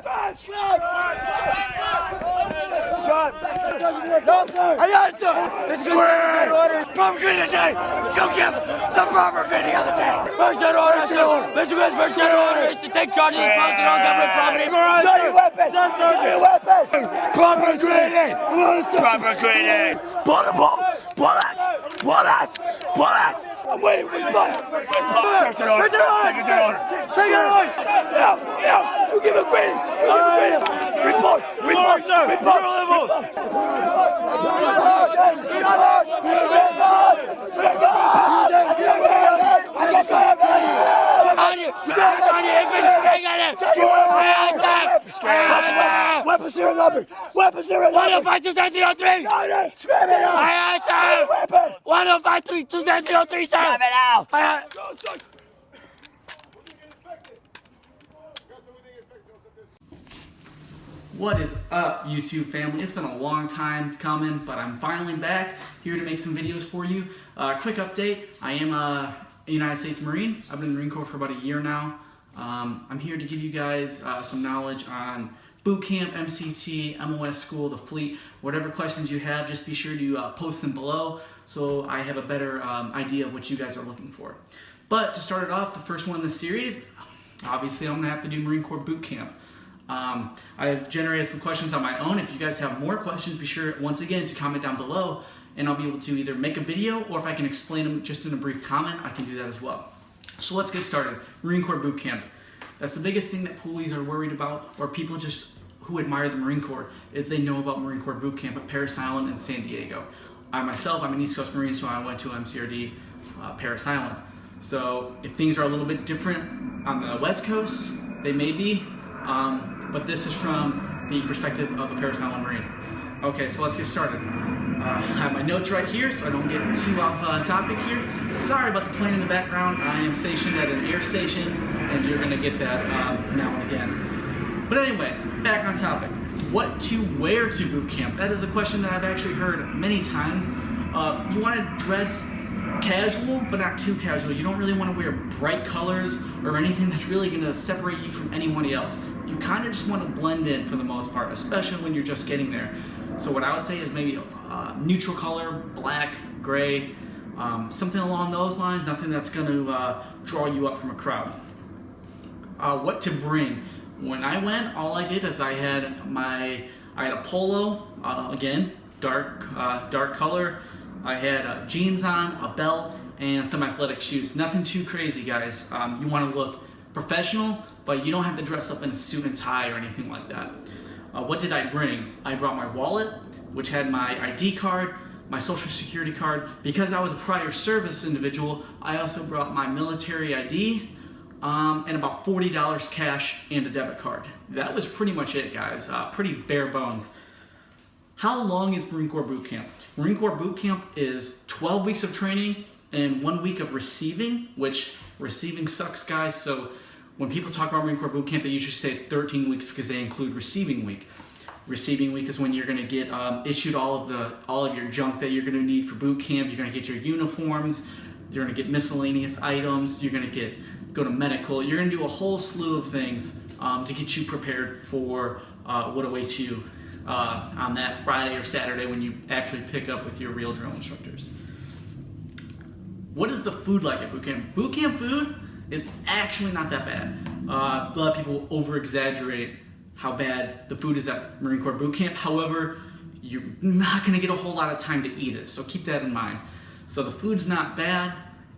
Proper training today. You give the proper training of the day. First general order, first general order is to take charge of the posted on government property. Draw your weapon. Draw your weapon. Proper training. Proper training. Bullets. I'm waiting for your spot. First general order. Take it on. Now. You give a green. Report. Weapons are numbered. 105-2703. Scram it out. Aye, sir. 105-2703, sir. Scram it out. What is up, YouTube family? It's been a long time coming, but I'm finally back here to make some videos for you. Quick update, I am a United States Marine. I've been in the Marine Corps for about a year now. I'm here to give you guys some knowledge on boot camp, MCT, MOS school, the fleet. Whatever questions you have, just be sure to post them below so I have a better idea of what you guys are looking for. But to start it off, the first one in the series, obviously I'm gonna have to do Marine Corps boot camp. I've generated some questions on my own. If you guys have more questions, be sure once again to comment down below and I'll be able to either make a video or if I can explain them just in a brief comment, I can do that as well. So let's get started. Marine Corps boot camp. That's the biggest thing that police are worried about, or people just who admire the Marine Corps, is they know about Marine Corps boot camp at Parris Island in San Diego. I myself, I'm an East Coast Marine, so I went to MCRD Parris Island. So if things are a little bit different on the West Coast, they may be, but this is from the perspective of a Parris Island Marine. Okay, so let's get started. I have my notes right here so I don't get too off topic here. Sorry about the plane in the background. I am stationed at an air station and you're gonna get that now and again. But anyway, back on topic. What to wear to boot camp? That is a question that I've actually heard many times. You wanna dress casual, but not too casual. You don't really want to wear bright colors or anything that's really going to separate you from anybody else. You kind of just want to blend in for the most part, especially when you're just getting there. So what I would say is maybe neutral color, black, gray, something along those lines, nothing that's going to draw you up from a crowd. What to bring? When I went, all I did is I had a polo, again, dark color. I had jeans on, a belt, and some athletic shoes. Nothing too crazy, guys. You want to look professional, but you don't have to dress up in a suit and tie or anything like that. What did I bring? I brought my wallet, which had my ID card, my social security card. Because I was a prior service individual, I also brought my military ID, and about $40 cash and a debit card. That was pretty much it, guys. Pretty bare bones. How long is Marine Corps boot camp? Marine Corps boot camp is 12 weeks of training and 1 week of receiving, which receiving sucks, guys. So when people talk about Marine Corps boot camp, they usually say it's 13 weeks because they include receiving week. Receiving week is when you're going to get issued all of your junk that you're going to need for boot camp. You're going to get your uniforms. You're going to get miscellaneous items. You're going to go to medical. You're going to do a whole slew of things to get you prepared for what awaits you on that Friday or Saturday when you actually pick up with your real drill instructors. What is the food like at boot camp? Boot camp food is actually not that bad. A lot of people over-exaggerate how bad the food is at Marine Corps boot camp. However, you're not gonna get a whole lot of time to eat it, so keep that in mind. So the food's not bad,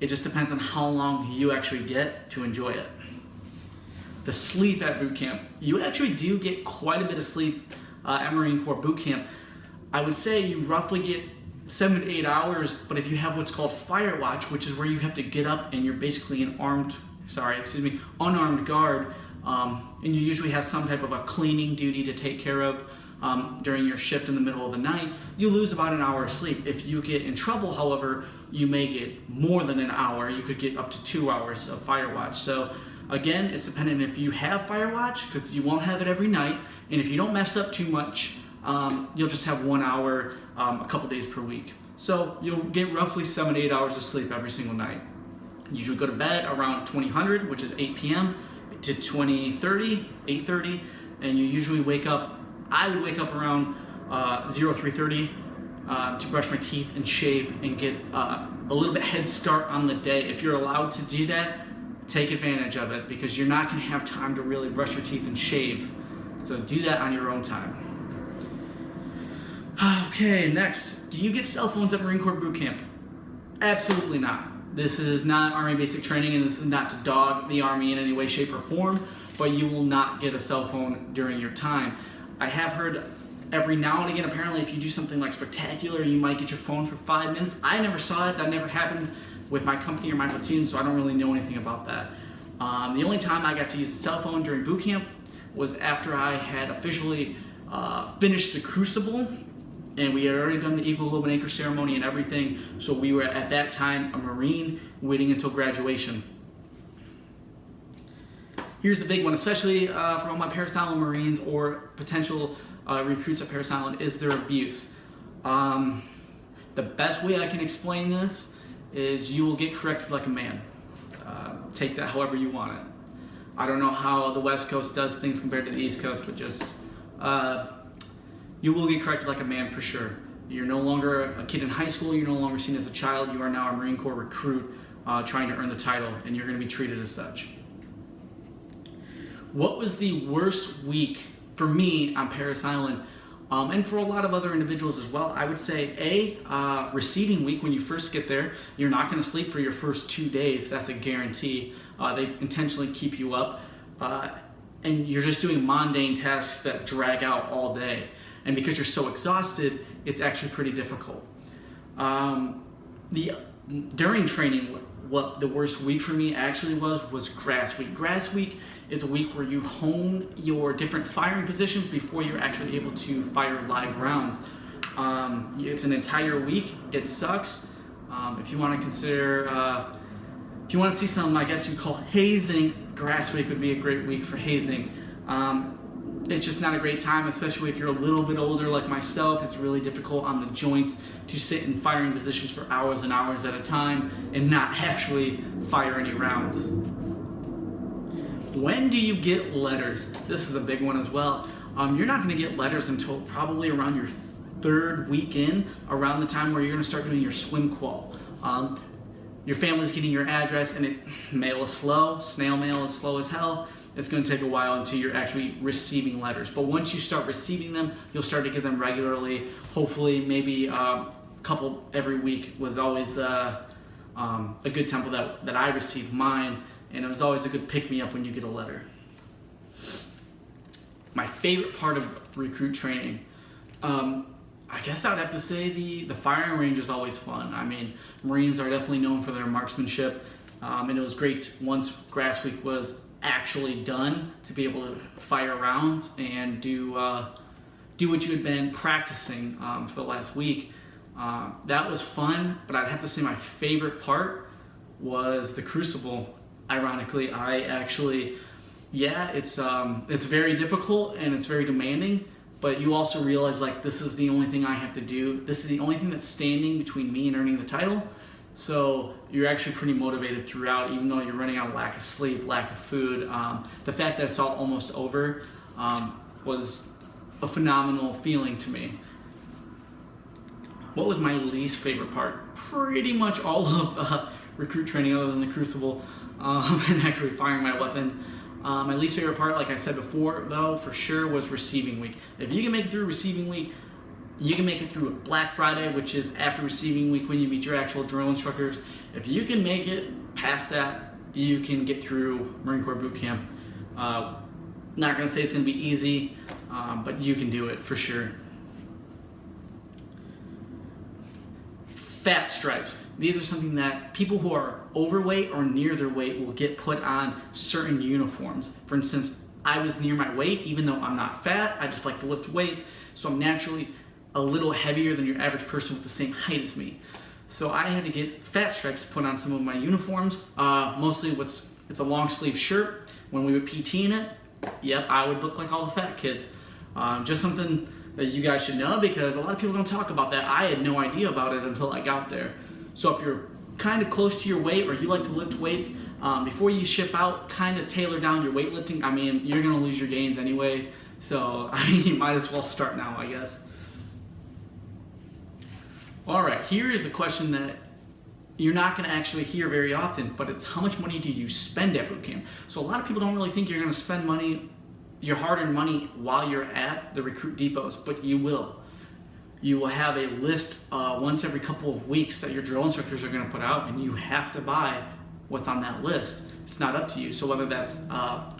it just depends on how long you actually get to enjoy it. The sleep at boot camp. You actually do get quite a bit of sleep at Marine Corps boot camp. I would say you roughly get 7 to 8 hours, but if you have what's called fire watch, which is where you have to get up and you're basically an unarmed guard, and you usually have some type of a cleaning duty to take care of during your shift in the middle of the night, you lose about an hour of sleep. If you get in trouble, however, you may get more than an hour. You could get up to 2 hours of fire watch. So again, it's dependent if you have fire watch, because you won't have it every night, and if you don't mess up too much, you'll just have 1 hour a couple days per week. So you'll get roughly 7 to 8 hours of sleep every single night. You usually go to bed around 2000, which is 8 p.m. to 2030, 8:30, and you usually wake up, I would wake up around 3:30 to brush my teeth and shave and get a little bit head start on the day. If you're allowed to do that, take advantage of it, because you're not going to have time to really brush your teeth and shave. So do that on your own time. Okay, next. Do you get cell phones at Marine Corps boot camp? Absolutely not. This is not Army basic training, and this is not to dog the Army in any way, shape, or form, but you will not get a cell phone during your time. I have heard every now and again, apparently, if you do something like spectacular, you might get your phone for 5 minutes. I never saw it. That never happened with my company or my platoon, so I don't really know anything about that. The only time I got to use a cell phone during boot camp was after I had officially finished the Crucible, and we had already done the Eagle Globe and Anchor ceremony and everything, so we were at that time a Marine waiting until graduation. Here's the big one, especially for all my Parris Island Marines or potential recruits at Parris Island, is their abuse. The best way I can explain this is you will get corrected like a man. Take that however you want it. I don't know how the West Coast does things compared to the East Coast, but just you will get corrected like a man for sure. You're no longer a kid in high school, you're no longer seen as a child, you are now a Marine Corps recruit trying to earn the title, and you're going to be treated as such. What was the worst week for me on Parris Island, and for a lot of other individuals as well? I would say receiving week. When you first get there, you're not going to sleep for your first 2 days. That's a guarantee. They intentionally keep you up, and you're just doing mundane tasks that drag out all day. And because you're so exhausted, it's actually pretty difficult. During training, what the worst week for me actually was grass week. Grass week is a week where you hone your different firing positions before you're actually able to fire live rounds. It's an entire week. It sucks. If you want to consider, if you want to see some, I guess you call hazing, grass week would be a great week for hazing. It's just not a great time, especially if you're a little bit older like myself. It's really difficult on the joints to sit in firing positions for hours and hours at a time and not actually fire any rounds. When do you get letters? This is a big one as well. You're not going to get letters until probably around your 3rd week in, around the time where you're going to start doing your swim qual. Your family's getting your address, and mail is slow. Snail mail is slow as hell. It's going to take a while until you're actually receiving letters. But once you start receiving them, you'll start to get them regularly. Hopefully, maybe a couple every week was always a good tempo that I received mine. And it was always a good pick-me-up when you get a letter. My favorite part of recruit training, I guess I would have to say the firing range is always fun. I mean, Marines are definitely known for their marksmanship, and it was great once grass week was actually done to be able to fire rounds and do what you had been practicing for the last week. That was fun, but I'd have to say my favorite part was the Crucible. Ironically, it's very difficult and it's very demanding, but you also realize, like, this is the only thing I have to do. This is the only thing that's standing between me and earning the title. So you're actually pretty motivated throughout, even though you're running out of lack of sleep, lack of food. The fact that it's all almost over was a phenomenal feeling to me. What was my least favorite part? Pretty much all of recruit training, other than the Crucible. And actually firing my weapon. My least favorite part, like I said before, though, for sure, was receiving week. If you can make it through receiving week, you can make it through Black Friday, which is after receiving week when you meet your actual drill instructors. If you can make it past that, you can get through Marine Corps boot camp. Not going to say it's going to be easy, but you can do it for sure. Fat stripes. These are something that people who are overweight or near their weight will get put on certain uniforms. For instance, I was near my weight, even though I'm not fat. I just like to lift weights, so I'm naturally a little heavier than your average person with the same height as me. So I had to get fat stripes put on some of my uniforms. Mostly it's a long sleeve shirt. When we would PT in it, yep, I would look like all the fat kids. Just something that you guys should know, because a lot of people don't talk about that. I had no idea about it until I got there. So if you're kind of close to your weight, or you like to lift weights, before you ship out, kind of tailor down your weightlifting. I mean, you're going to lose your gains anyway, So, I mean, you might as well start now, I guess. All right, here is a question that you're not going to actually hear very often, but it's how much money do you spend at boot camp? So a lot of people don't really think you're going to spend money, your hard-earned money, while you're at the recruit depots, but you will. You will have a list once every couple of weeks that your drill instructors are going to put out, and you have to buy what's on that list. It's not up to you. So whether that's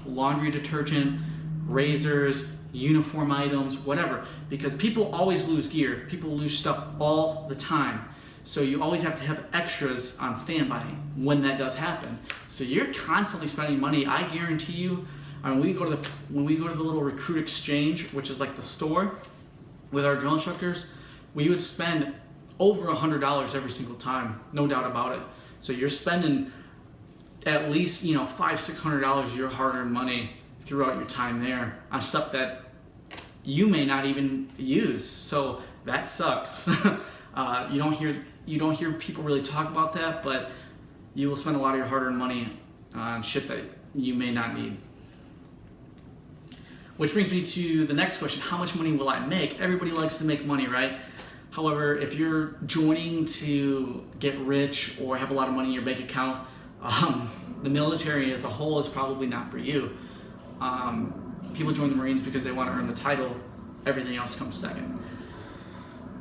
laundry detergent, razors, uniform items, whatever, because people always lose gear. People lose stuff all the time. So you always have to have extras on standby when that does happen. So you're constantly spending money. I guarantee you, when we go to the little recruit exchange, which is like the store with our drill instructors, we would spend over $100 every single time, no doubt about it. So you're spending at least $500-600 of your hard-earned money throughout your time there on stuff that you may not even use. So that sucks. You don't hear people really talk about that, but you will spend a lot of your hard-earned money on shit that you may not need. Which brings me to the next question: how much money will I make? Everybody likes to make money, right? However, if you're joining to get rich or have a lot of money in your bank account, the military as a whole is probably not for you. People join the Marines because they want to earn the title. Everything else comes second.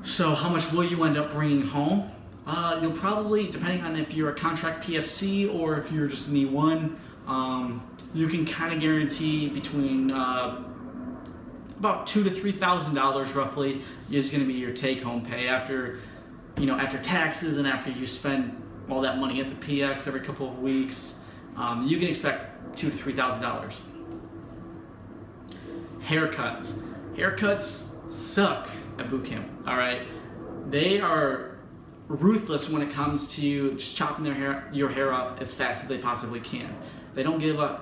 So how much will you end up bringing home? You'll probably, depending on if you're a contract PFC or if you're just an E1, you can kind of guarantee between about $2,000 to $3,000 roughly is going to be your take-home pay after taxes and after you spend all that money at the PX every couple of weeks. You can expect $2,000 to $3,000. Haircuts suck at boot camp. All right, they are ruthless when it comes to just chopping your hair off as fast as they possibly can. They don't give a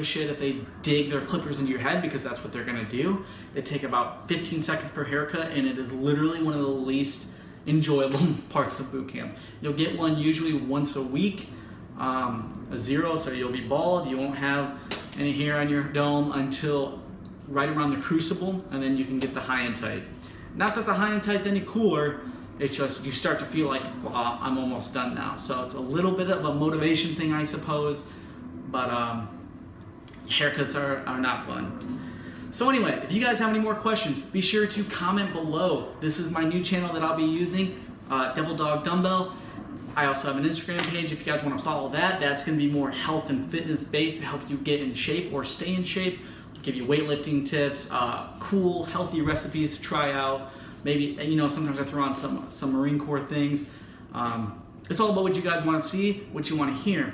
shit if they dig their clippers into your head, because that's what they're gonna do. They take about 15 seconds per haircut, and it is literally one of the least enjoyable parts of boot camp. You'll get one usually once a week, a zero, so you'll be bald. You won't have any hair on your dome until right around the crucible, and then you can get the high and tight. Not that the high and tight's any cooler, it's just you start to feel like, well, I'm almost done now. So it's a little bit of a motivation thing, I suppose, but haircuts are not fun. So anyway, if you guys have any more questions, be sure to comment below. This is my new channel that I'll be using, Devil Dog Dumbbell. I also have an Instagram page if you guys want to follow that. That's going to be more health and fitness based to help you get in shape or stay in shape. Give you weightlifting tips, cool, healthy recipes to try out. Maybe, sometimes I throw on some Marine Corps things. It's all about what you guys want to see, what you want to hear.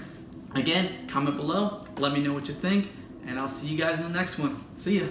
Again, comment below, let me know what you think, and I'll see you guys in the next one. See ya.